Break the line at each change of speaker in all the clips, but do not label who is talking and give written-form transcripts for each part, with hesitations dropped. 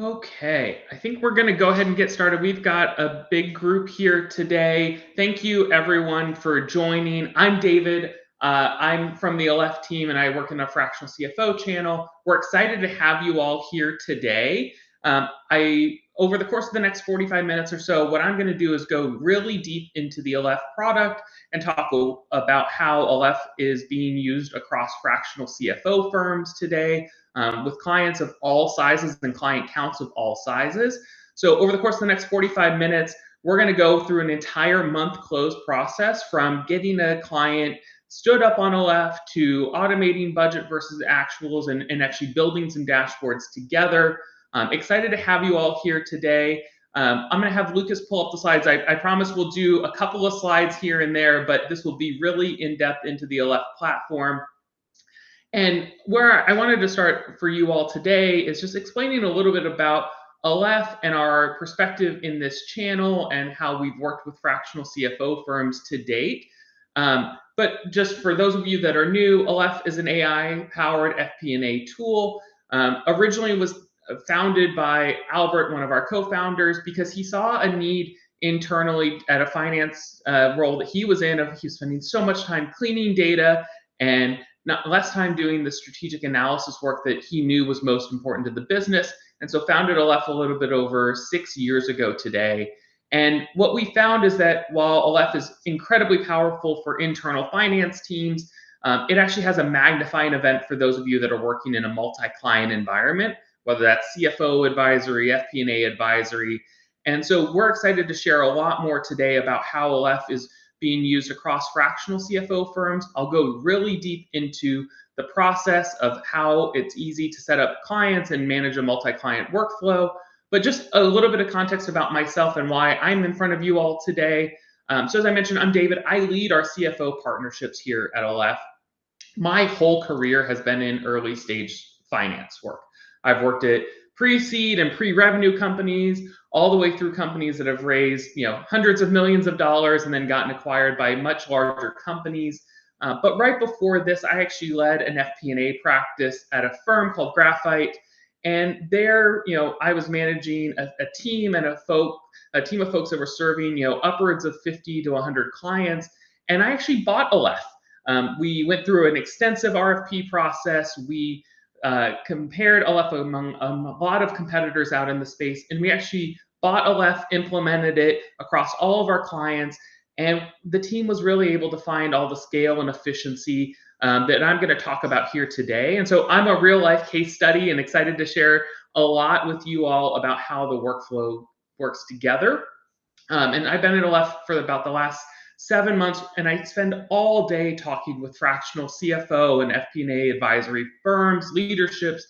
Okay, I think we're going to go ahead and get started. We've got a big group here today. Thank you, everyone, for joining. I'm David. I'm from the Aleph team, and I work in the Fractional CFO channel. We're excited to have you all here today. Over the course of the next 45 minutes or so, what I'm going to do is go really deep into the Aleph product and talk about how Aleph is being used across fractional CFO firms today, with clients of all sizes and client counts of all sizes. So over the course of the next 45 minutes, we're going to go through an entire month close process from getting a client stood up on Aleph to automating budget versus actuals and actually building some dashboards together. Excited to have you all here today. I'm going to have Lucas pull up the slides. I promise we'll do a couple of slides here and there, but this will be really in-depth into the Aleph platform. And where I wanted to start for you all today is just explaining a little bit about Aleph and our perspective in this channel and how we've worked with fractional CFO firms to date. But just for those of you that are new, Aleph is an AI-powered FP&A tool. Originally was founded by Albert, one of our co-founders, because he saw a need internally at a finance role that he was in. He was spending so much time cleaning data and less time doing the strategic analysis work that he knew was most important to the business. And so founded Aleph a little bit over 6 years ago today. And what we found is that while Aleph is incredibly powerful for internal finance teams, it actually has a magnifying event for those of you that are working in a multi-client environment, whether that's CFO advisory, FP&A advisory. And so we're excited to share a lot more today about how Aleph is being used across fractional CFO firms. I'll go really deep into the process of how it's easy to set up clients and manage a multi-client workflow. But just a little bit of context about myself and why I'm in front of you all today. So as I mentioned, I'm David. I lead our CFO partnerships here at Aleph. My whole career has been in early stage finance work. I've worked at pre-seed and pre-revenue companies, all the way through companies that have raised, hundreds of millions of dollars and then gotten acquired by much larger companies. But right before this, I actually led an FP&A practice at a firm called Graphite. And there, I was managing a team and a team of folks that were serving, upwards of 50 to 100 clients. And I actually bought Aleph. We went through an extensive RFP process. We compared Aleph among a lot of competitors out in the space, and we actually bought Aleph, implemented it across all of our clients, and the team was really able to find all the scale and efficiency that I'm going to talk about here today. And so I'm a real life case study and excited to share a lot with you all about how the workflow works together. And I've been at Aleph for about the last 7 months, and I spend all day talking with fractional CFO and FP&A advisory firms, leaderships,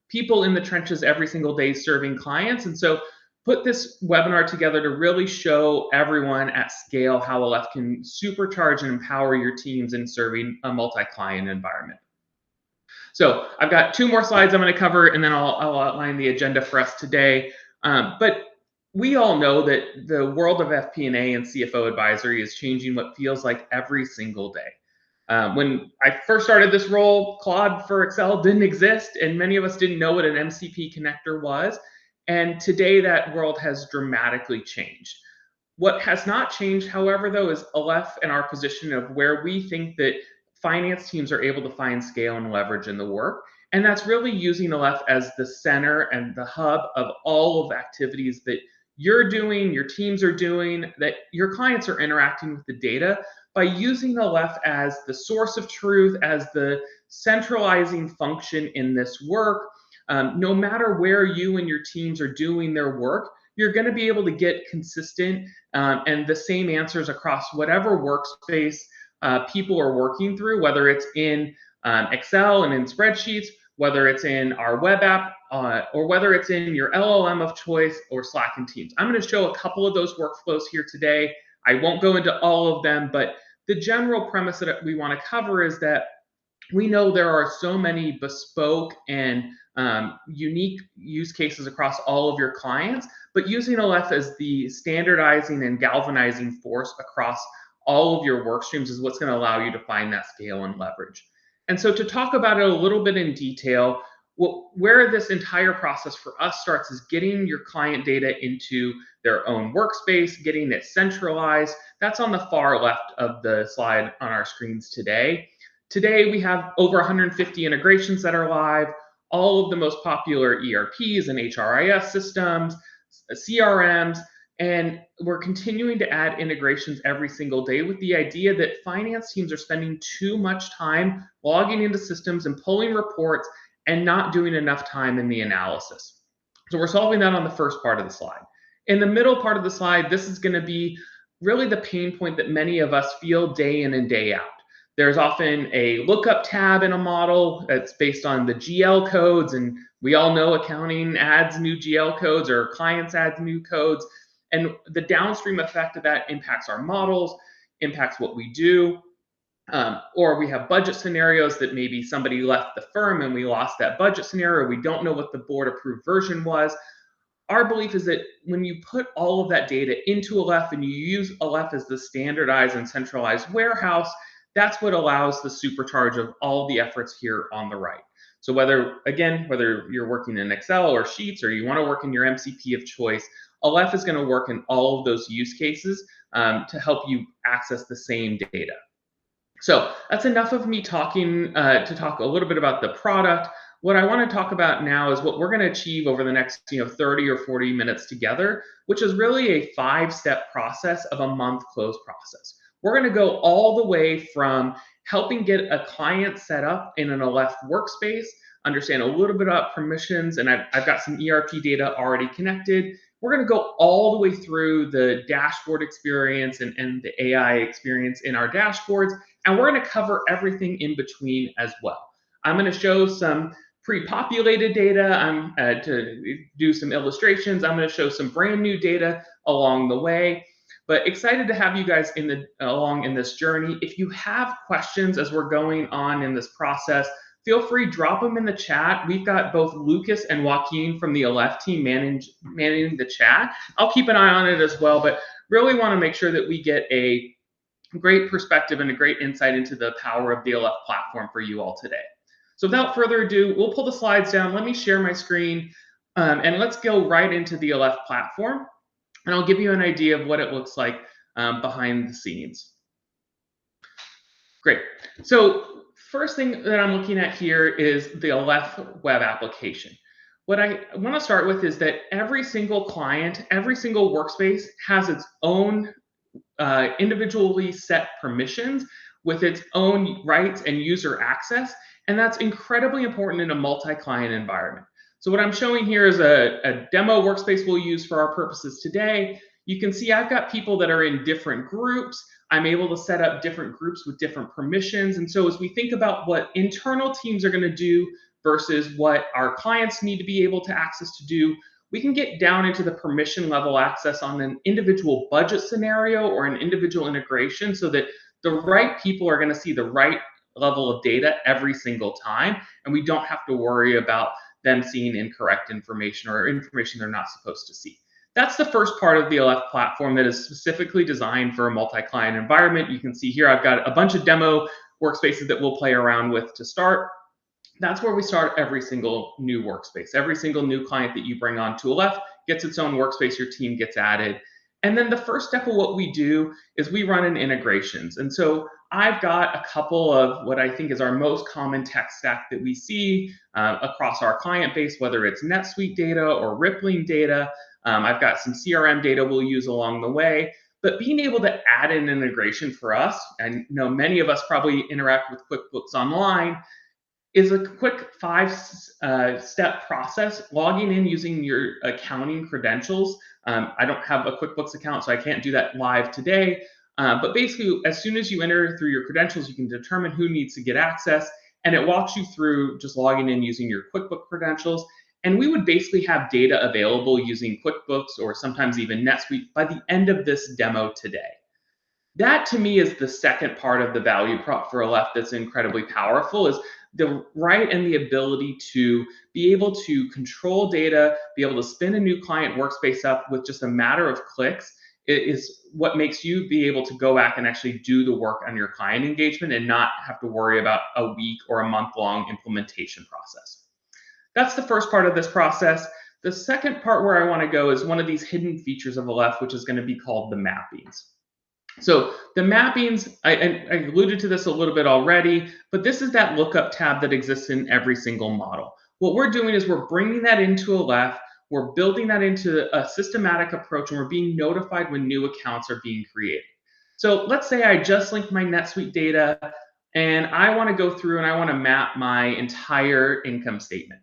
people in the trenches every single day serving clients. And so put this webinar together to really show everyone at scale how Aleph can supercharge and empower your teams in serving a multi-client environment. So I've got 2 more slides I'm going to cover, and then I'll outline the agenda for us today. But we all know that the world of FP&A and CFO advisory is changing what feels like every single day. When I first started this role, Claude for Excel didn't exist, and many of us didn't know what an MCP connector was. And today that world has dramatically changed. What has not changed, however, though, is Aleph and our position of where we think that finance teams are able to find scale and leverage in the work. And that's really using Aleph as the center and the hub of all of the activities that you're doing, your teams are doing, that your clients are interacting with the data, by using Aleph as the source of truth, as the centralizing function in this work. No matter where you and your teams are doing their work, you're going to be able to get consistent and the same answers across whatever workspace people are working through, whether it's in Excel and in spreadsheets, whether it's in our web app, or whether it's in your LLM of choice or Slack and Teams. I'm going to show a couple of those workflows here today. I won't go into all of them, but the general premise that we want to cover is that we know there are so many bespoke and unique use cases across all of your clients, but using Aleph as the standardizing and galvanizing force across all of your work streams is what's going to allow you to find that scale and leverage. And so to talk about it a little bit in detail, Well, where this entire process for us starts is getting your client data into their own workspace, getting it centralized. That's on the far left of the slide on our screens today. Today, we have over 150 integrations that are live, all of the most popular ERPs and HRIS systems, CRMs, and we're continuing to add integrations every single day with the idea that finance teams are spending too much time logging into systems and pulling reports and not doing enough time in the analysis. So we're solving that on the first part of the slide. In the middle part of the slide, this is going to be really the pain point that many of us feel day in and day out. There's often a lookup tab in a model that's based on the GL codes, and we all know accounting adds new GL codes or clients add new codes. And the downstream effect of that impacts our models, impacts what we do. Or we have budget scenarios that maybe somebody left the firm and we lost that budget scenario. We don't know what the board approved version was. Our belief is that when you put all of that data into Aleph and you use Aleph as the standardized and centralized warehouse, that's what allows the supercharge of all the efforts here on the right. So whether you're working in Excel or Sheets or you want to work in your MCP of choice, Aleph is going to work in all of those use cases to help you access the same data. So that's enough of me talking to talk a little bit about the product. What I want to talk about now is what we're going to achieve over the next 30 or 40 minutes together, which is really a 5-step process of a month close process. We're going to go all the way from helping get a client set up in an Aleph workspace, understand a little bit about permissions, and I've got some ERP data already connected. We're going to go all the way through the dashboard experience and the AI experience in our dashboards, and we're going to cover everything in between as well. I'm going to show some pre-populated data to do some illustrations. I'm going to show some brand new data along the way. But excited to have you guys along in this journey. If you have questions as we're going on in this process, feel free, drop them in the chat. We've got both Lucas and Joaquin from the Aleph team managing the chat. I'll keep an eye on it as well, but really want to make sure that we get a great perspective and a great insight into the power of the Aleph platform for you all today. So without further ado, we'll pull the slides down. Let me share my screen, and let's go right into the Aleph platform. And I'll give you an idea of what it looks like behind the scenes. Great. So first thing that I'm looking at here is the Aleph web application. What I want to start with is that every single client, every single workspace has its own individually set permissions with its own rights and user access. And that's incredibly important in a multi-client environment. So what I'm showing here is a demo workspace we'll use for our purposes today. You can see I've got people that are in different groups. I'm able to set up different groups with different permissions. And so as we think about what internal teams are going to do versus what our clients need to be able to access to do, we can get down into the permission level access on an individual budget scenario or an individual integration so that the right people are going to see the right level of data every single time. And we don't have to worry about them seeing incorrect information or information they're not supposed to see. That's the first part of the Aleph platform that is specifically designed for a multi-client environment. You can see here I've got a bunch of demo workspaces that we'll play around with to start. That's where we start every single new workspace. Every single new client that you bring on to Aleph gets its own workspace, your team gets added. And then the first step of what we do is we run in integrations. And so I've got a couple of what I think is our most common tech stack that we see across our client base, whether it's NetSuite data or Rippling data. I've got some CRM data we'll use along the way. But being able to add an integration for us, and many of us probably interact with QuickBooks Online, is a quick 5-step process, logging in using your accounting credentials. I don't have a QuickBooks account, so I can't do that live today. But basically, as soon as you enter through your credentials, you can determine who needs to get access, and it walks you through just logging in using your QuickBooks credentials. And we would basically have data available using QuickBooks or sometimes even NetSuite by the end of this demo today. That to me is the second part of the value prop for Aleph that's incredibly powerful, is the right and the ability to be able to control data, be able to spin a new client workspace up with just a matter of clicks is what makes you be able to go back and actually do the work on your client engagement and not have to worry about a week or a month-long implementation process. That's the first part of this process. The second part where I want to go is one of these hidden features of Aleph, which is going to be called the mappings. So the mappings, I alluded to this a little bit already, but this is that lookup tab that exists in every single model. What we're doing is we're bringing that into Aleph, we're building that into a systematic approach, and we're being notified when new accounts are being created. So let's say I just linked my NetSuite data, and I want to go through and I want to map my entire income statement.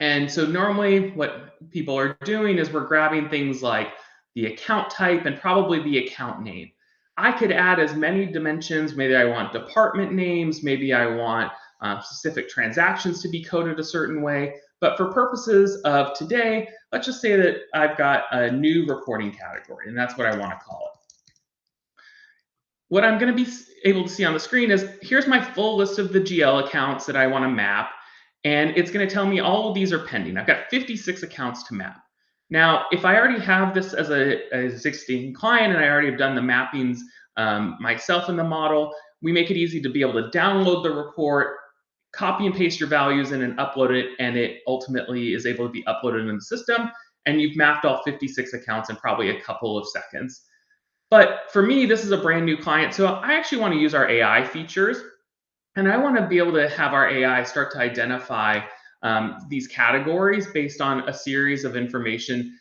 And so normally what people are doing is we're grabbing things like the account type and probably the account name. I could add as many dimensions. Maybe I want department names. Maybe I want specific transactions to be coded a certain way. But for purposes of today, let's just say that I've got a new reporting category, and that's what I want to call it. What I'm going to be able to see on the screen is here's my full list of the GL accounts that I want to map. And it's going to tell me all of these are pending. I've got 56 accounts to map. Now, if I already have this as an existing client and I already have done the mappings myself in the model, we make it easy to be able to download the report, copy and paste your values in and upload it, and it ultimately is able to be uploaded in the system, and you've mapped all 56 accounts in probably a couple of seconds. But for me, this is a brand new client, so I actually want to use our AI features. And I want to be able to have our AI start to identify these categories based on a series of information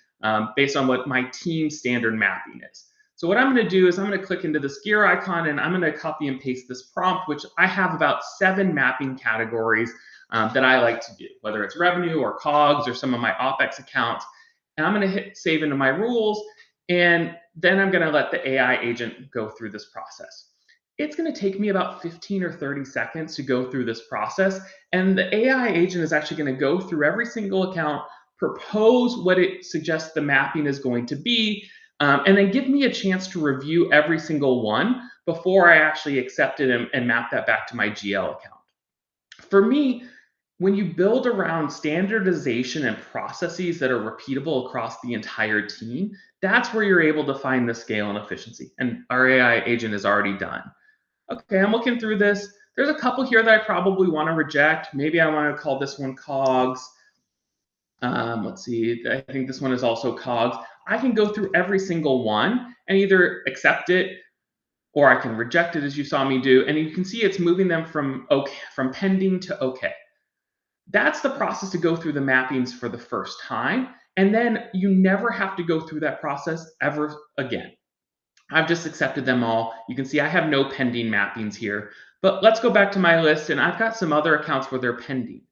based on what my team standard mapping is. So what I'm going to do is I'm going to click into this gear icon and I'm going to copy and paste this prompt, which I have about 7 mapping categories that I like to do, whether it's revenue or COGS or some of my OPEX accounts. And I'm going to hit save into my rules. And then I'm going to let the AI agent go through this process. It's going to take me about 15 or 30 seconds to go through this process. And the AI agent is actually going to go through every single account, propose what it suggests the mapping is going to be, and then give me a chance to review every single one before I actually accept it and map that back to my GL account. For me, when you build around standardization and processes that are repeatable across the entire team, that's where you're able to find the scale and efficiency. And our AI agent is already done. Okay, I'm looking through this. There's a couple here that I probably want to reject. Maybe I want to call this one COGS. Let's see, I think this one is also COGS. I can go through every single one and either accept it or I can reject it as you saw me do. And you can see it's moving them from okay, from pending to okay. That's the process to go through the mappings for the first time. And then you never have to go through that process ever again. I've just accepted them all. You can see I have no pending mappings here, but let's go back to my list and I've got some other accounts where they're pending.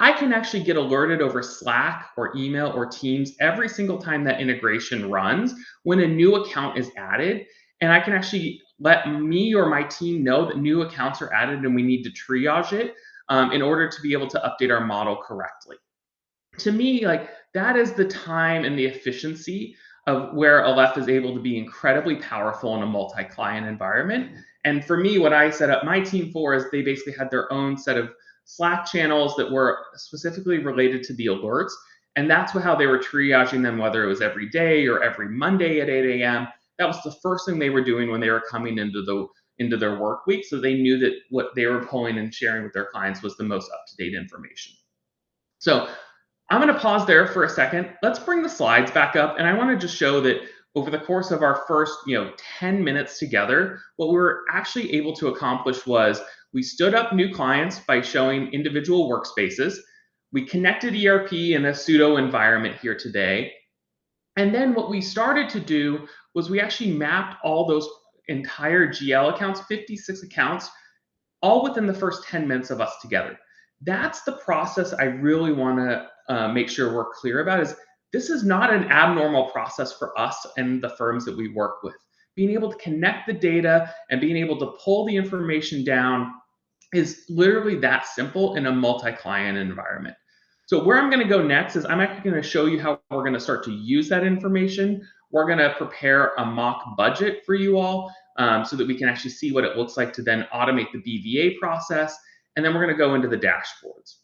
I can actually get alerted over Slack or email or Teams every single time that integration runs when a new account is added. And I can actually let me or my team know that new accounts are added and we need to triage it in order to be able to update our model correctly. To me, like that is the time and the efficiency of where Aleph is able to be incredibly powerful in a multi-client environment. And for me, what I set up my team for is they basically had their own set of Slack channels that were specifically related to the alerts. And that's how they were triaging them, whether it was every day or every Monday at 8 a.m. That was the first thing they were doing when they were coming into their work week. So they knew that what they were pulling and sharing with their clients was the most up-to-date information. So I'm going to pause there for a second. Let's bring the slides back up. And I want to just show that over the course of our first 10 minutes together, what we were actually able to accomplish was we stood up new clients by showing individual workspaces. We connected ERP in a pseudo environment here today. And then what we started to do was we actually mapped all those entire GL accounts, 56 accounts, all within the first 10 minutes of us together. That's the process I really want to make sure we're clear about is this is not an abnormal process for us and the firms that we work with. Being able to connect the data and being able to pull the information down is literally that simple in a multi-client environment. So where I'm going to go next is I'm actually going to show you how we're going to start to use that information. We're going to prepare a mock budget for you all so that we can actually see what it looks like to then automate the BVA process. And then we're going to go into the dashboards.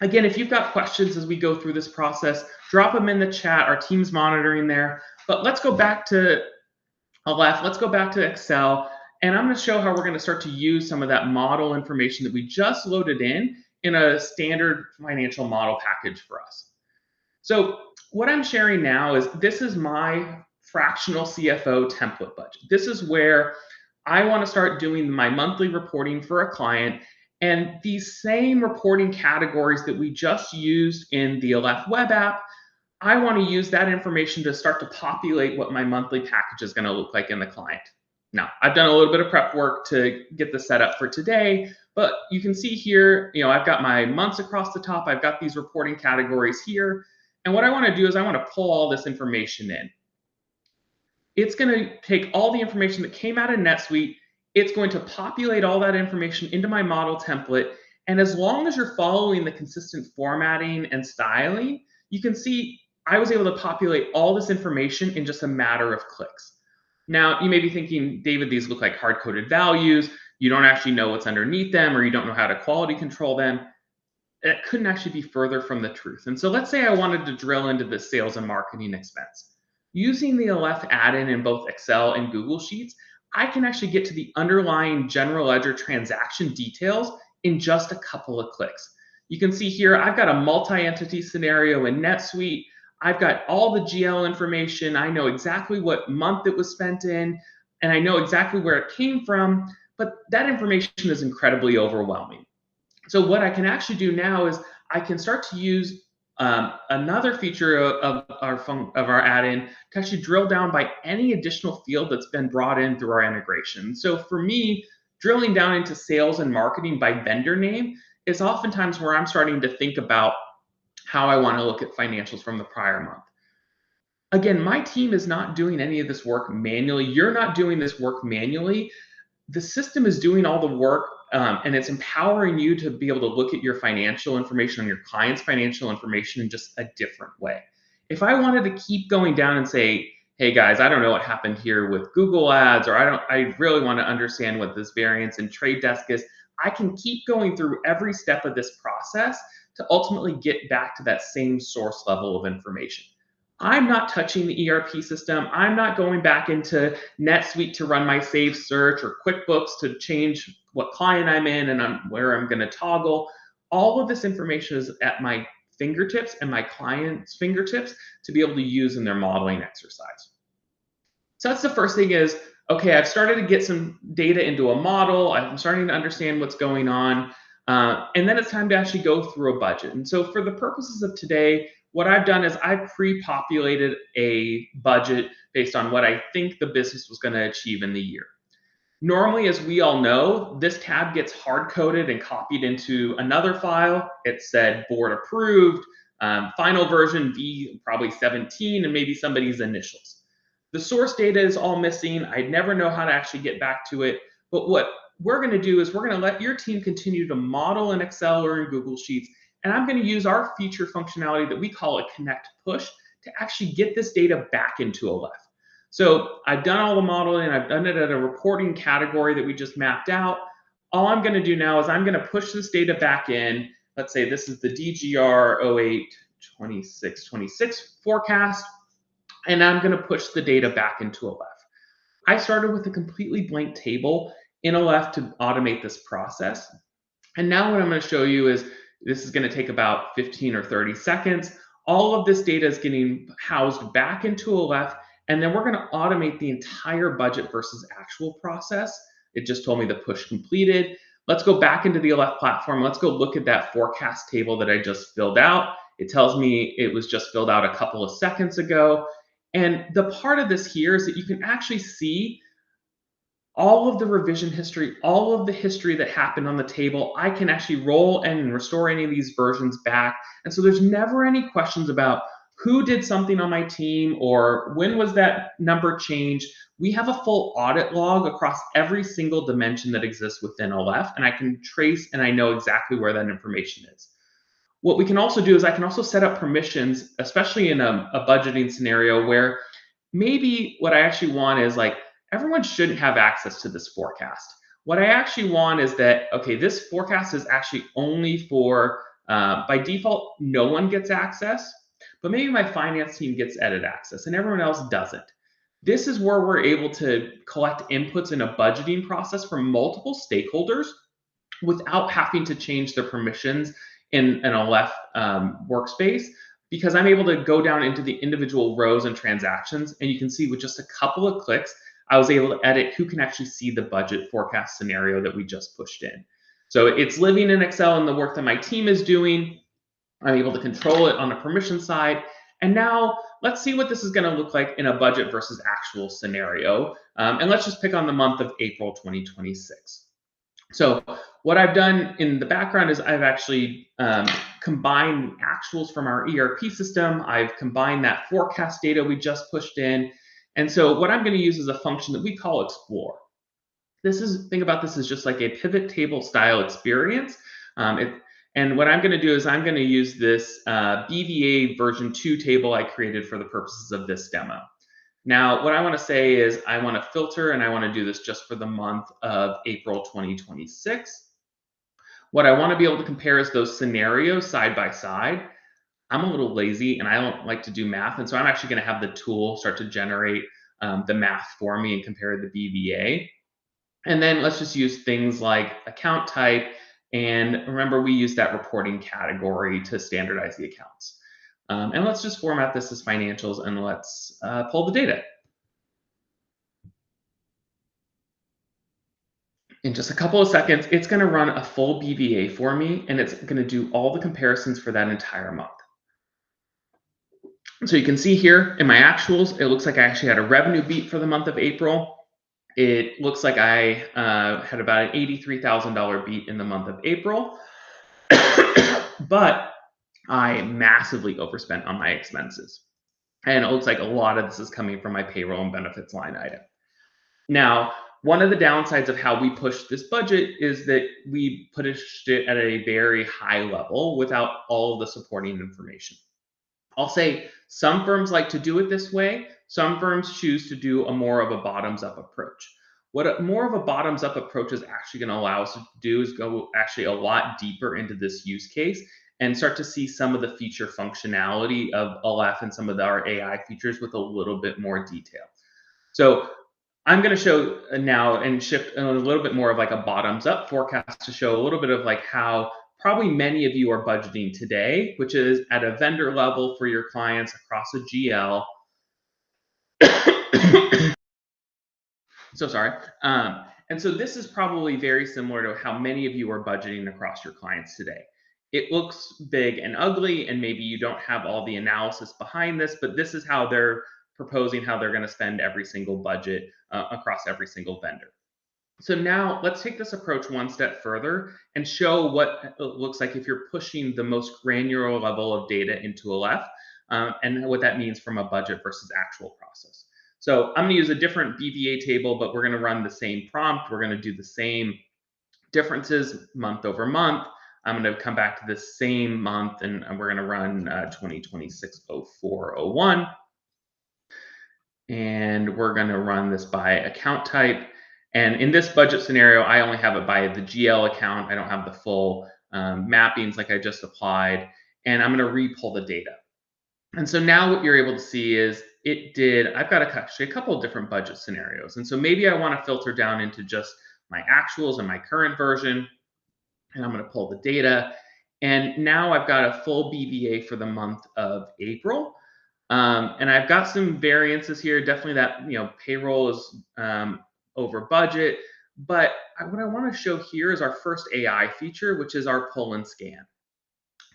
Again, if you've got questions as we go through this process, drop them in the chat. Our team's monitoring there. But let's go back to Aleph. Let's go back to Excel. And I'm going to show how we're going to start to use some of that model information that we just loaded in in a standard financial model package for us. So what I'm sharing now is this is my fractional CFO template budget. This is where I want to start doing my monthly reporting for a client. And these same reporting categories that we just used in the Aleph web app, I want to use that information to start to populate what my monthly package is going to look like in the client. Now, I've done a little bit of prep work to get the setup for today, but you can see here, I've got my months across the top. I've got these reporting categories here. And what I want to do is I want to pull all this information in. It's going to take all the information that came out of NetSuite. It's going to populate all that information into my model template. And as long as you're following the consistent formatting and styling, you can see I was able to populate all this information in just a matter of clicks. Now, you may be thinking, David, these look like hard-coded values. You don't actually know what's underneath them, or you don't know how to quality control them. It couldn't actually be further from the truth. And so let's say I wanted to drill into the sales and marketing expense. Using the Aleph add-in in both Excel and Google Sheets, I can actually get to the underlying general ledger transaction details in just a couple of clicks. You can see here, I've got a multi-entity scenario in NetSuite. I've got all the GL information. I know exactly what month it was spent in, and I know exactly where it came from, but that information is incredibly overwhelming. So what I can actually do now is I can start to use another feature of our add-in to actually drill down by any additional field that's been brought in through our integration. So for me, drilling down into sales and marketing by vendor name is oftentimes where I'm starting to think about how I want to look at financials from the prior month. Again, my team is not doing any of this work manually. You're not doing this work manually. The system is doing all the work, and it's empowering you to be able to look at your financial information on your client's financial information in just a different way. If I wanted to keep going down and say, hey guys, I don't know what happened here with Google Ads, or I really want to understand what this variance and trade desk is, I can keep going through every step of this process to ultimately get back to that same source level of information. I'm not touching the ERP system. I'm not going back into NetSuite to run my save search or QuickBooks to change what client I'm in and where I'm going to toggle. All of this information is at my fingertips and my client's fingertips to be able to use in their modeling exercise. So that's the first thing is, okay, I've started to get some data into a model. I'm starting to understand what's going on. And then it's time to actually go through a budget. And so for the purposes of today, what I've done is I've pre-populated a budget based on what I think the business was going to achieve in the year. Normally, as we all know, this tab gets hard-coded and copied into another file. It said board approved, final version V, probably 17, and maybe somebody's initials. The source data is all missing. I'd never know how to actually get back to it. But what we're going to do is we're going to let your team continue to model in Excel or in Google Sheets. And I'm going to use our feature functionality that we call a connect push to actually get this data back into Aleph. So I've done all the modeling. I've done it at a reporting category that we just mapped out. All I'm going to do now is I'm going to push this data back in. Let's say this is the DGR 08-26-26 forecast. And I'm going to push the data back into Aleph. I started with a completely blank table in Aleph to automate this process. And now what I'm going to show you is this is going to take about 15 or 30 seconds. All of this data is getting housed back into Aleph, and then we're going to automate the entire budget versus actual process. It just told me the push completed. Let's go back into the Aleph platform. Let's go look at that forecast table that I just filled out. It tells me it was just filled out a couple of seconds ago. And the part of this here is that you can actually see all of the revision history, all of the history that happened on the table. I can actually roll and restore any of these versions back. And so there's never any questions about who did something on my team or when was that number changed. We have a full audit log across every single dimension that exists within Aleph, and I can trace and I know exactly where that information is. What we can also do is I can also set up permissions, especially in a budgeting scenario where maybe what I actually want is like, everyone shouldn't have access to this forecast. What I actually want is that, okay, this forecast is actually only for, by default, no one gets access, but maybe my finance team gets edit access and everyone else doesn't. This is where we're able to collect inputs in a budgeting process from multiple stakeholders without having to change the permissions in an Aleph workspace, because I'm able to go down into the individual rows and transactions, and you can see with just a couple of clicks, I was able to edit who can actually see the budget forecast scenario that we just pushed in. So it's living in Excel and the work that my team is doing. I'm able to control it on the permission side. And now let's see what this is going to look like in a budget versus actual scenario. And let's just pick on the month of April 2026. So what I've done in the background is I've actually combined actuals from our ERP system. I've combined that forecast data we just pushed in. And so what I'm going to use is a function that we call explore. Think about this as just like a pivot table style experience. And what I'm going to do is I'm going to use this BVA version 2 table I created for the purposes of this demo. Now, what I want to say is I want to filter, and I want to do this just for the month of April 2026. What I want to be able to compare is those scenarios side by side. I'm a little lazy and I don't like to do math, and so I'm actually going to have the tool start to generate the math for me and compare the BVA. And then let's just use things like account type. And remember, we use that reporting category to standardize the accounts. And let's just format this as financials, and let's pull the data. In just a couple of seconds, it's going to run a full BVA for me, and it's going to do all the comparisons for that entire month. So you can see here in my actuals, it looks like I actually had a revenue beat for the month of April. It looks like I had about an $83,000 beat in the month of April, but I massively overspent on my expenses. And it looks like a lot of this is coming from my payroll and benefits line item. Now, one of the downsides of how we pushed this budget is that we pushed it at a very high level without all of the supporting information. I'll say some firms like to do it this way. Some firms choose to do more of a bottoms-up approach. What more of a bottoms-up approach is actually going to allow us to do is go actually a lot deeper into this use case and start to see some of the feature functionality of Aleph and some of our AI features with a little bit more detail. So I'm going to show now and shift a little bit more of like a bottoms-up forecast to show a little bit of like how probably many of you are budgeting today, which is at a vendor level for your clients across a GL. So sorry. And so this is probably very similar to how many of you are budgeting across your clients today. It looks big and ugly, and maybe you don't have all the analysis behind this, but this is how they're proposing how they're going to spend every single budget across every single vendor. So now let's take this approach one step further and show what it looks like if you're pushing the most granular level of data into Aleph and what that means from a budget versus actual process. So I'm going to use a different BVA table, but we're going to run the same prompt. We're going to do the same differences month over month. I'm going to come back to this same month, and we're going to run 2026-04-01. And we're going to run this by account type. And in this budget scenario, I only have it by the GL account. I don't have the full mappings like I just applied. And I'm going to re-pull the data. And so now what you're able to see is I've got actually a couple of different budget scenarios. And so maybe I want to filter down into just my actuals and my current version. And I'm going to pull the data. And now I've got a full BVA for the month of April. And I've got some variances here. Definitely that, payroll is over budget. But what I want to show here is our first AI feature, which is our pull and scan.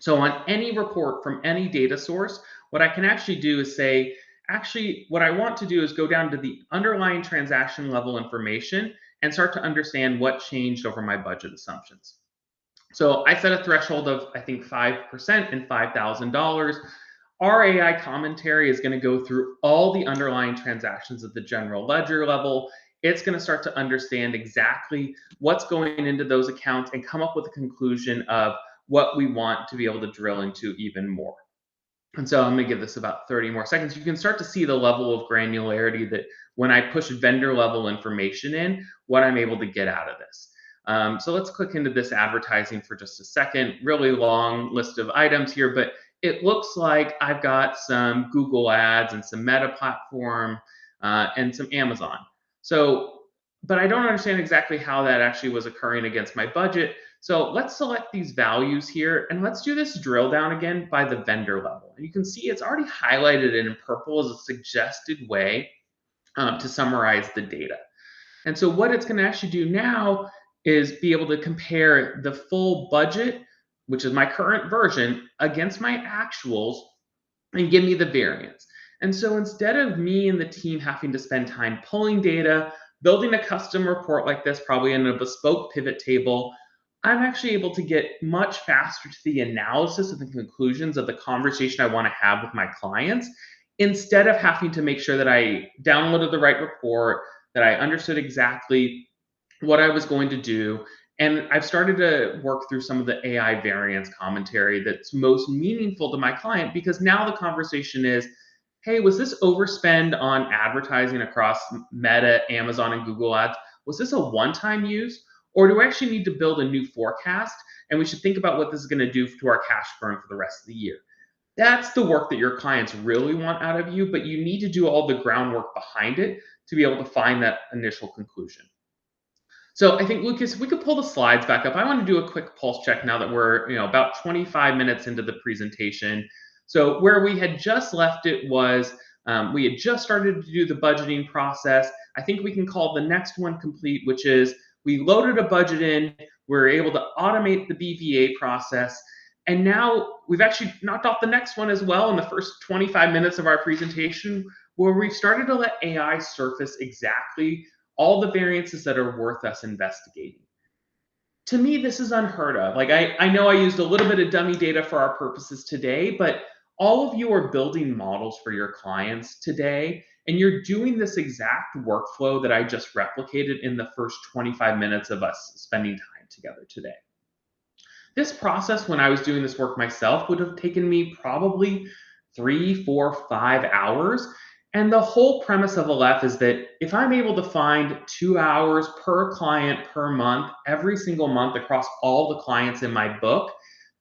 So on any report from any data source, what I can actually do is say, actually, what I want to do is go down to the underlying transaction level information and start to understand what changed over my budget assumptions. So I set a threshold of, I think, 5% and $5,000. Our AI commentary is going to go through all the underlying transactions at the general ledger level. It's going to start to understand exactly what's going into those accounts and come up with a conclusion of what we want to be able to drill into even more. And so I'm going to give this about 30 more seconds. You can start to see the level of granularity that when I push vendor level information in, what I'm able to get out of this. So let's click into this advertising for just a second. Really long list of items here, but it looks like I've got some Google ads and some Meta platform and some Amazon. So, but I don't understand exactly how that actually was occurring against my budget. So let's select these values here, and let's do this drill down again by the vendor level. And you can see it's already highlighted in purple as a suggested way to summarize the data. And so what it's going to actually do now is be able to compare the full budget, which is my current version, against my actuals and give me the variance. And so instead of me and the team having to spend time pulling data, building a custom report like this, probably in a bespoke pivot table, I'm actually able to get much faster to the analysis of the conclusions of the conversation I want to have with my clients, instead of having to make sure that I downloaded the right report, that I understood exactly what I was going to do. And I've started to work through some of the AI variance commentary that's most meaningful to my client, because now the conversation is, hey, was this overspend on advertising across Meta, Amazon, and Google Ads? Was this a one-time use? Or do we actually need to build a new forecast? And we should think about what this is going to do to our cash burn for the rest of the year. That's the work that your clients really want out of you, but you need to do all the groundwork behind it to be able to find that initial conclusion. So I think, Lucas, if we could pull the slides back up, I want to do a quick pulse check now that we're about 25 minutes into the presentation. So where we had just left it was we had just started to do the budgeting process. I think we can call the next one complete, which is we loaded a budget in, we're able to automate the BVA process, and now we've actually knocked off the next one as well in the first 25 minutes of our presentation, where we've started to let AI surface exactly all the variances that are worth us investigating. To me, this is unheard of. Like, I know I used a little bit of dummy data for our purposes today, but all of you are building models for your clients today, and you're doing this exact workflow that I just replicated in the first 25 minutes of us spending time together today. This process, when I was doing this work myself, would have taken me probably 3, 4, 5 hours. And the whole premise of Aleph is that if I'm able to find 2 hours per client per month, every single month across all the clients in my book,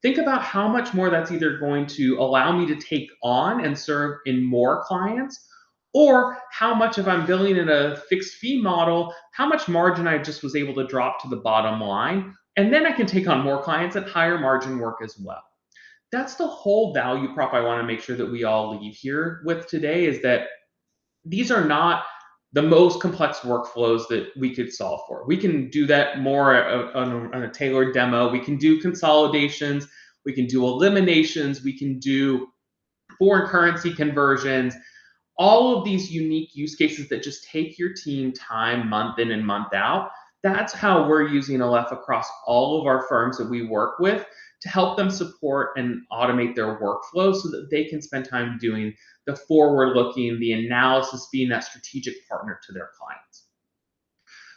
think about how much more that's either going to allow me to take on and serve in more clients, or how much, if I'm billing in a fixed fee model, how much margin I just was able to drop to the bottom line. And then I can take on more clients at higher margin work as well. That's the whole value prop I want to make sure that we all leave here with today, is that these are not the most complex workflows that we could solve for. We can do that more on a tailored demo. We can do consolidations. We can do eliminations. We can do foreign currency conversions. All of these unique use cases that just take your team time month in and month out. That's how we're using Aleph across all of our firms that we work with, to help them support and automate their workflow so that they can spend time doing the forward looking, the analysis, being that strategic partner to their clients.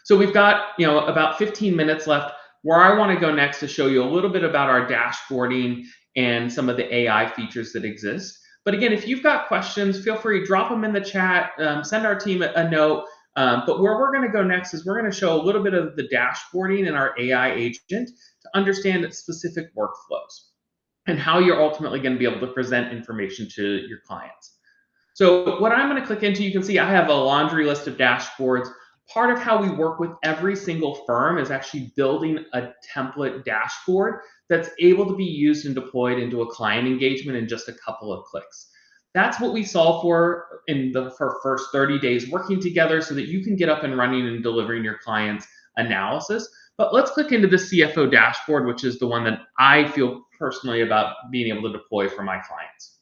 So we've got about 15 minutes left. Where I want to go next to show you a little bit about our dashboarding and some of the AI features that exist. But again, if you've got questions, feel free to drop them in the chat, send our team a note. But where we're going to go next is we're going to show a little bit of the dashboarding in our AI agent to understand specific workflows and how you're ultimately going to be able to present information to your clients. So what I'm going to click into, you can see I have a laundry list of dashboards. Part of how we work with every single firm is actually building a template dashboard that's able to be used and deployed into a client engagement in just a couple of clicks. That's what we solve for in the first 30 days working together, so that you can get up and running and delivering your clients analysis. But let's click into the CFO dashboard, which is the one that I feel personally about being able to deploy for my clients.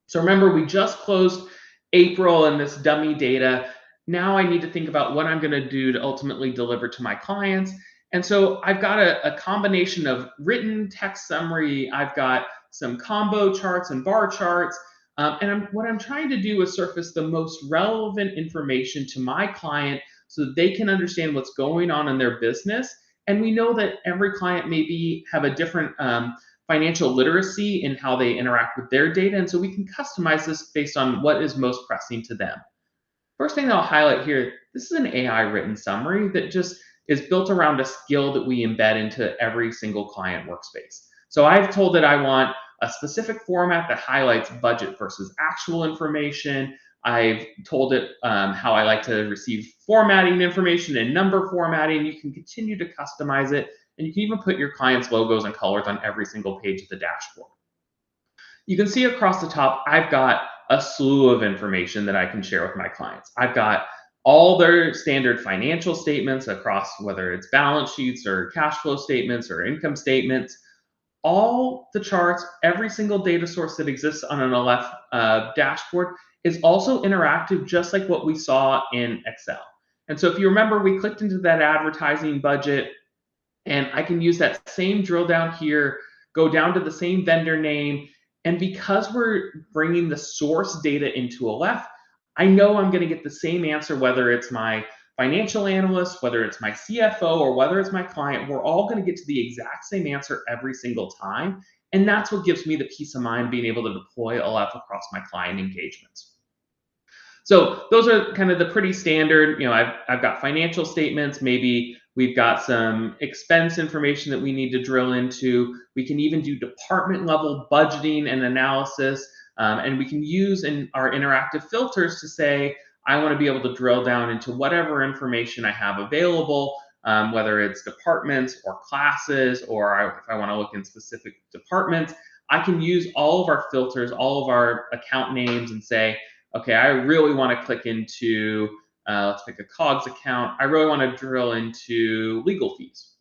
So remember, we just closed April and this dummy data. Now I need to think about what I'm going to do to ultimately deliver to my clients. And so I've got a combination of written text summary. I've got some combo charts and bar charts. What I'm trying to do is surface the most relevant information to my client so that they can understand what's going on in their business. And we know that every client maybe have a different financial literacy in how they interact with their data. And so we can customize this based on what is most pressing to them. First thing that I'll highlight here, this is an AI written summary that just is built around a skill that we embed into every single client workspace. So I've told it I want a specific format that highlights budget versus actual information. I've told it how I like to receive formatting information and number formatting. You can continue to customize it And you can even put your clients' logos and colors on every single page of the dashboard. You can see across the top, I've got a slew of information that I can share with my clients. I've got all their standard financial statements across whether it's balance sheets or cash flow statements or income statements, all the charts, every single data source that exists on an Aleph dashboard is also interactive, just like what we saw in Excel. And so if you remember, we clicked into that advertising budget, and I can use that same drill down here, go down to the same vendor name. And because we're bringing the source data into Aleph, I know I'm going to get the same answer, whether it's my financial analyst, whether it's my CFO, or whether it's my client. We're all going to get to the exact same answer every single time. And that's what gives me the peace of mind being able to deploy Aleph across my client engagements. So those are kind of the pretty standard, I've got financial statements, maybe we've got some expense information that we need to drill into. We can even do department level budgeting and analysis. And we can use in our interactive filters to say, I want to be able to drill down into whatever information I have available, whether it's departments or classes, or if I want to look in specific departments. I can use all of our filters, all of our account names, and say, okay, I really want to click into, let's pick a COGS account. I really want to drill into legal fees.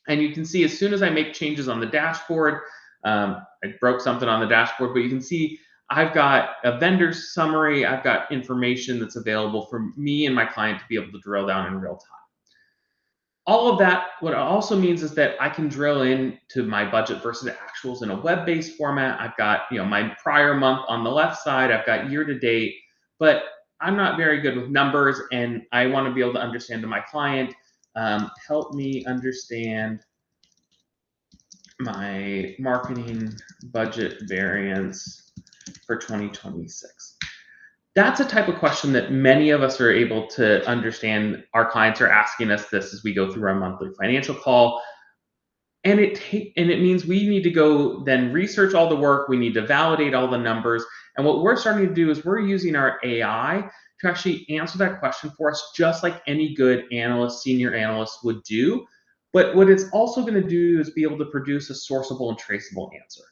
And you can see as soon as I make changes on the dashboard, I broke something on the dashboard, but you can see I've got a vendor summary. I've got information that's available for me and my client to be able to drill down in real time. All of that, what it also means is that I can drill into my budget versus actuals in a web-based format. I've got, my prior month on the left side, I've got year to date, but I'm not very good with numbers, and I want to be able to understand to my client, help me understand my marketing budget variance for 2026. That's a type of question that many of us are able to understand. Our clients are asking us this as we go through our monthly financial call. And it means we need to go then research all the work. We need to validate all the numbers. And what we're starting to do is we're using our AI to actually answer that question for us, just like any good analyst, senior analyst would do. But what it's also going to do is be able to produce a sourceable and traceable answer.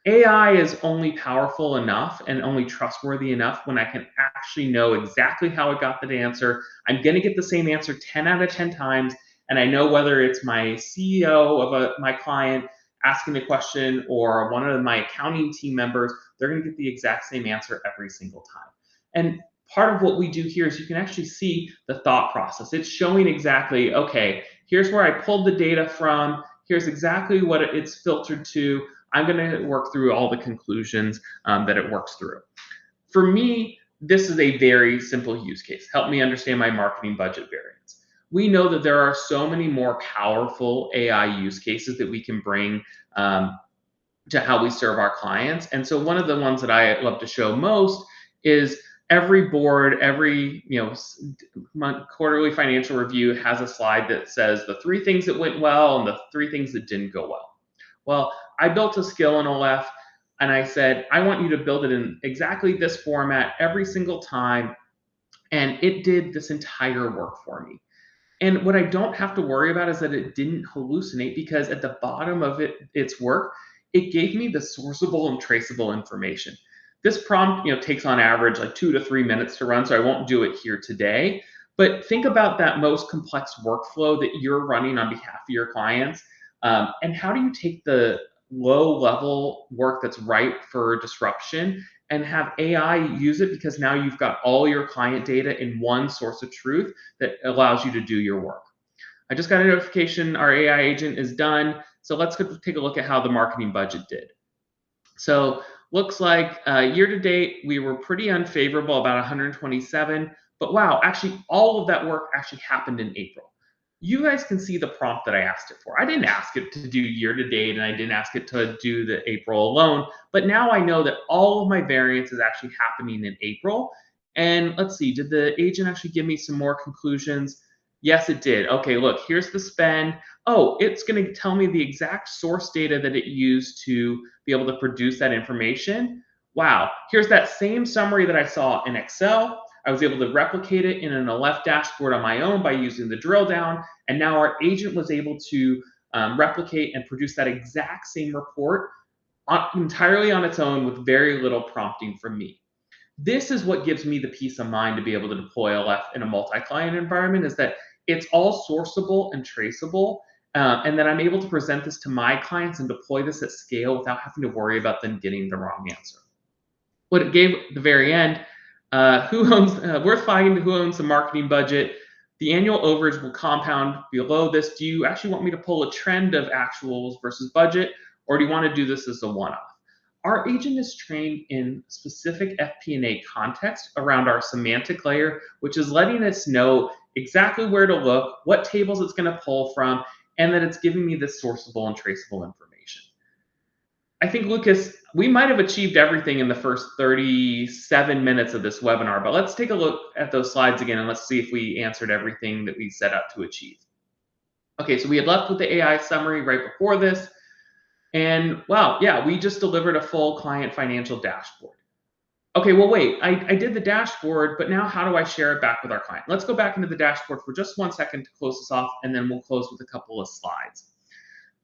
AI is only powerful enough and only trustworthy enough when I can actually know exactly how it got that answer. I'm going to get the same answer 10 out of 10 times. And I know whether it's my CEO of my client asking the question or one of my accounting team members, they're going to get the exact same answer every single time. And part of what we do here is you can actually see the thought process. It's showing exactly, okay, here's where I pulled the data from. Here's exactly what it's filtered to. I'm going to work through all the conclusions that it works through. For me, this is a very simple use case. Help me understand my marketing budget variance. We know that there are so many more powerful AI use cases that we can bring to how we serve our clients. And so one of the ones that I love to show most is every board, every quarterly financial review has a slide that says the 3 things that went well and the 3 things that didn't go well. Well, I built a skill in Aleph, and I said, I want you to build it in exactly this format every single time. And it did this entire work for me. And what I don't have to worry about is that it didn't hallucinate, because at the bottom of its work, it gave me the sourceable and traceable information. This prompt, takes on average like 2 to 3 minutes to run, so I won't do it here today. But think about that most complex workflow that you're running on behalf of your clients. And how do you take the low-level work that's ripe for disruption and have AI use it, because now you've got all your client data in one source of truth that allows you to do your work. I just got a notification our AI agent is done. So let's take a look at how the marketing budget did. So looks like year to date, we were pretty unfavorable, about 127. But wow, actually, all of that work actually happened in April. You guys can see the prompt that I asked it for. I didn't ask it to do year to date, and I didn't ask it to do the April alone. But now I know that all of my variance is actually happening in April. And let's see, did the agent actually give me some more conclusions? Yes, it did. Okay, look, here's the spend. Oh, it's going to tell me the exact source data that it used to be able to produce that information. Wow, here's that same summary that I saw in Excel. I was able to replicate it in an Aleph dashboard on my own by using the drill down. And now our agent was able to replicate and produce that exact same report entirely on its own with very little prompting from me. This is what gives me the peace of mind to be able to deploy Aleph in a multi-client environment, is that it's all sourceable and traceable, and that I'm able to present this to my clients and deploy this at scale without having to worry about them getting the wrong answer. What it gave at the very end, worth finding who owns the marketing budget. The annual overage will compound below this. Do you actually want me to pull a trend of actuals versus budget, or do you want to do this as a one-off? Our agent is trained in specific FP&A context around our semantic layer, which is letting us know exactly where to look, what tables it's going to pull from, and that it's giving me this sourceable and traceable information. I think, Lucas, we might have achieved everything in the first 37 minutes of this webinar, but let's take a look at those slides again and let's see if we answered everything that we set out to achieve. Okay, so we had left with the AI summary right before this. And wow, yeah, we just delivered a full client financial dashboard. Okay, well, wait, I did the dashboard, but now how do I share it back with our client? Let's go back into the dashboard for just 1 second to close this off, and then we'll close with a couple of slides.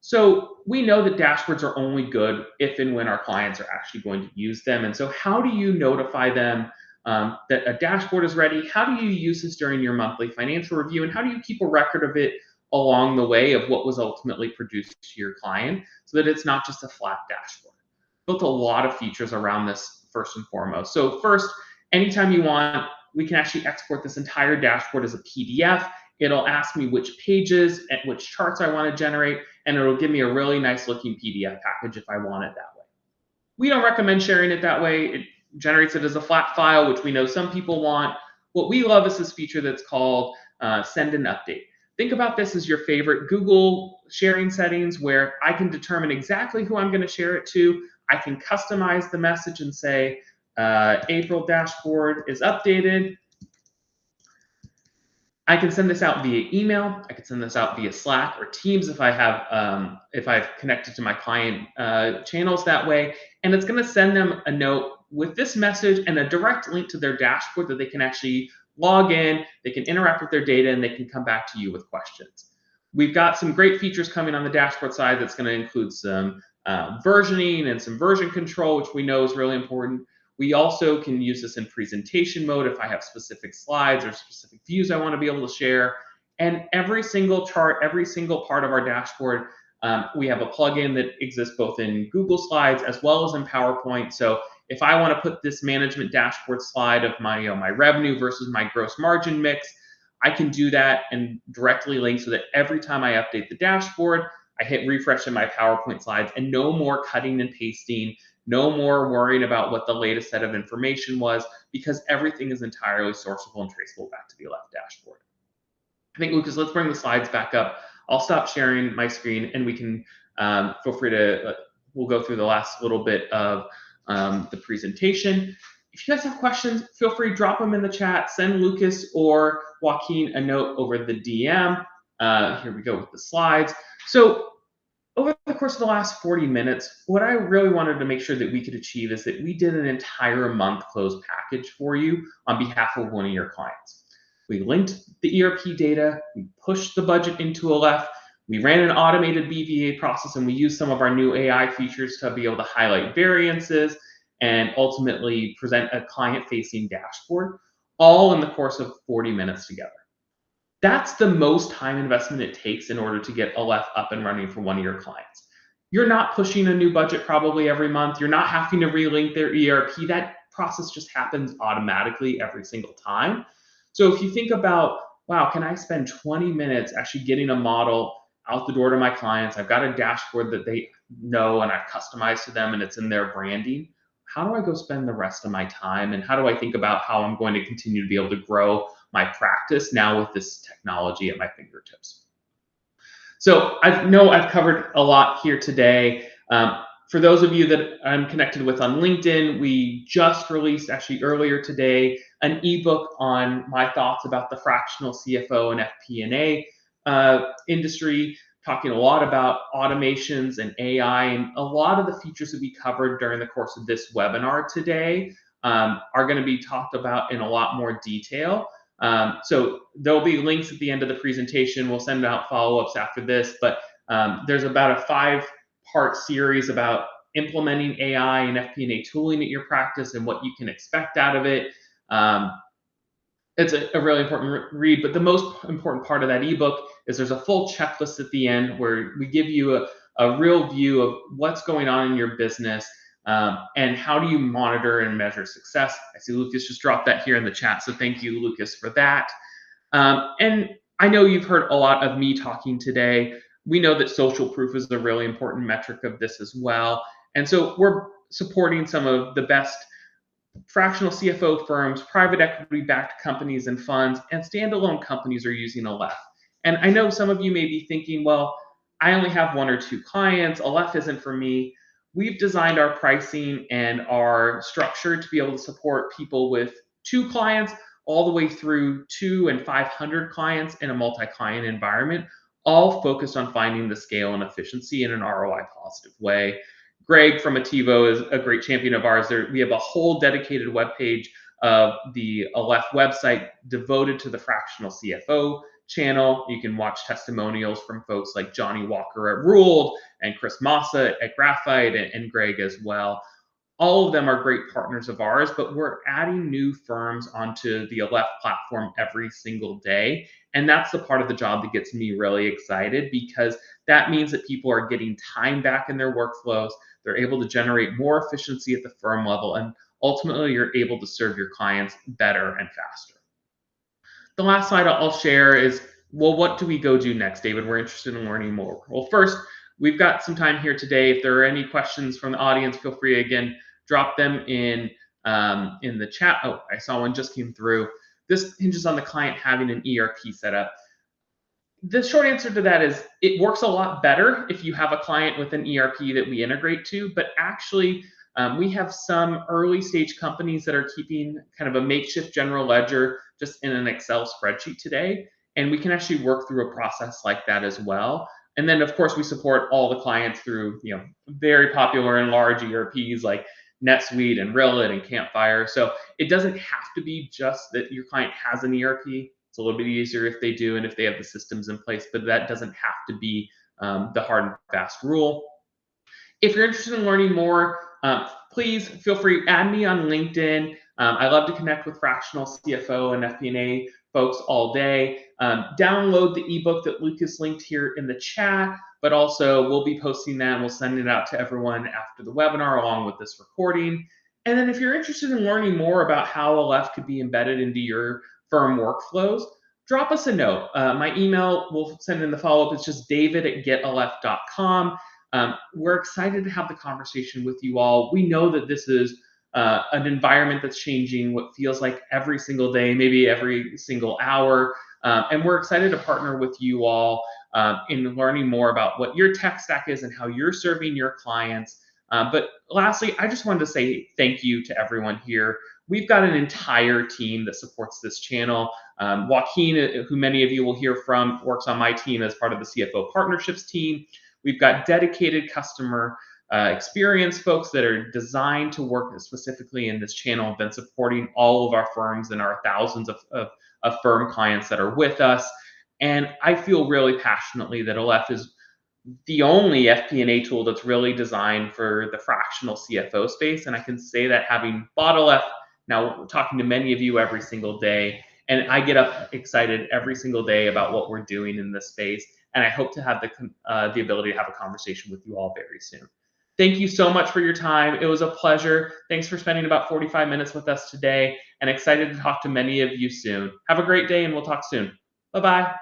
So we know that dashboards are only good if and when our clients are actually going to use them. And so how do you notify them that a dashboard is ready? How do you use this during your monthly financial review? And how do you keep a record of it along the way of what was ultimately produced to your client so that it's not just a flat dashboard? Built a lot of features around this first and foremost. So first, anytime you want, we can actually export this entire dashboard as a PDF. It'll ask me which pages and which charts I want to generate, and it'll give me a really nice looking PDF package if I want it that way. We don't recommend sharing it that way. It generates it as a flat file, which we know some people want. What we love is this feature that's called send an update. Think about this as your favorite Google sharing settings, where I can determine exactly who I'm going to share it to. I can customize the message and say, April dashboard is updated. I can send this out via email. I can send this out via Slack or Teams if I've connected to my client channels that way. And it's going to send them a note with this message and a direct link to their dashboard that they can actually log in, they can interact with their data, and they can come back to you with questions. We've got some great features coming on the dashboard side that's going to include some versioning and some version control, which we know is really important. We also can use this in presentation mode if I have specific slides or specific views I want to be able to share. And every single chart, every single part of our dashboard, we have a plugin that exists both in Google Slides as well as in PowerPoint. So if I want to put this management dashboard slide of my, my revenue versus my gross margin mix, I can do that and directly link so that every time I update the dashboard, I hit refresh in my PowerPoint slides, and no more cutting and pasting, no more worrying about what the latest set of information was, because everything is entirely sourceable and traceable back to the Aleph dashboard. I think, Lucas, let's bring the slides back up. I'll stop sharing my screen, and we can feel free to, we'll go through the last little bit of the presentation. If you guys have questions, feel free to drop them in the chat. Send Lucas or Joaquin a note over the DM. Here we go with the slides. So over the course of the last 40 minutes, what I really wanted to make sure that we could achieve is that we did an entire month close package for you on behalf of one of your clients. We linked the ERP data, we pushed the budget into Aleph, we ran an automated BVA process, and we used some of our new AI features to be able to highlight variances and ultimately present a client-facing dashboard, all in the course of 40 minutes together. That's the most time investment it takes in order to get Aleph up and running for one of your clients. You're not pushing a new budget probably every month. You're not having to relink their ERP. That process just happens automatically every single time. So if you think about, wow, can I spend 20 minutes actually getting a model out the door to my clients? I've got a dashboard that they know and I've customized to them and it's in their branding. How do I go spend the rest of my time? And how do I think about how I'm going to continue to be able to grow my practice now with this technology at my fingertips? So I know I've covered a lot here today. For those of you that I'm connected with on LinkedIn, we just released actually earlier today an ebook on my thoughts about the fractional CFO and FP&A industry, talking a lot about automations and AI, and a lot of the features that we covered during the course of this webinar today are going to be talked about in a lot more detail. So there'll be links at the end of the presentation. We'll send out follow-ups after this, but There's about a 5-part series about implementing AI and FP&A tooling at your practice and what you can expect out of it. It's a really important read, but the most important part of that ebook is there's a full checklist at the end where we give you a real view of what's going on in your business, and how do you monitor and measure success. I see Lucas just dropped that here in the chat, so thank you, Lucas, for that. And I know you've heard a lot of me talking today. We know that social proof is a really important metric of this as well. And so we're supporting some of the best fractional CFO firms, private equity-backed companies and funds, and standalone companies are using Aleph. And I know some of you may be thinking, well, I only have 1 or 2 clients. Aleph isn't for me. We've designed our pricing and our structure to be able to support people with 2 clients all the way through 2 and 500 clients in a multi-client environment, all focused on finding the scale and efficiency in an ROI positive way. Greg from Ativo is a great champion of ours. We have a whole dedicated webpage of the Aleph website devoted to the Fractional CFO channel. You can watch testimonials from folks like Johnny Walker at Ruled and Chris Massa at Graphite and Greg as well. All of them are great partners of ours, but we're adding new firms onto the Aleph platform every single day. And that's the part of the job that gets me really excited, because that means that people are getting time back in their workflows. They're able to generate more efficiency at the firm level, and ultimately you're able to serve your clients better and faster. The last slide I'll share is, well, what do we go do next, David? We're interested in learning more. Well, first, we've got some time here today. If there are any questions from the audience, feel free, again, drop them in the chat. Oh, I saw one just came through. This hinges on the client having an ERP set up. The short answer to that is it works a lot better if you have a client with an ERP that we integrate to, but actually we have some early stage companies that are keeping kind of a makeshift general ledger just in an Excel spreadsheet today. And we can actually work through a process like that as well. And then of course we support all the clients through, very popular and large ERPs like NetSuite and Rillet and Campfire. So it doesn't have to be just that your client has an ERP. It's a little bit easier if they do and if they have the systems in place, but that doesn't have to be the hard and fast rule. If you're interested in learning more, please feel free, add me on LinkedIn. I love to connect with Fractional CFO and FP&A folks all day. Download the ebook that Lucas linked here in the chat, but also we'll be posting that and we'll send it out to everyone after the webinar along with this recording. And then if you're interested in learning more about how Aleph could be embedded into your firm workflows, drop us a note. My email, we'll send in the follow-up. It's just david@getaleph.com. We're excited to have the conversation with you all. We know that this is an environment that's changing what feels like every single day, maybe every single hour. And we're excited to partner with you all in learning more about what your tech stack is and how you're serving your clients. But lastly, I just wanted to say thank you to everyone here. We've got an entire team that supports this channel. Joaquin, who many of you will hear from, works on my team as part of the CFO partnerships team. We've got dedicated customer experience folks that are designed to work specifically in this channel, have been supporting all of our firms and our thousands of firm clients that are with us. And I feel really passionately that Aleph is the only FP&A tool that's really designed for the fractional CFO space. And I can say that having bought Aleph, now talking to many of you every single day, and I get up excited every single day about what we're doing in this space. And I hope to have the ability to have a conversation with you all very soon. Thank you so much for your time. It was a pleasure. Thanks for spending about 45 minutes with us today, and excited to talk to many of you soon. Have a great day, and we'll talk soon. Bye-bye.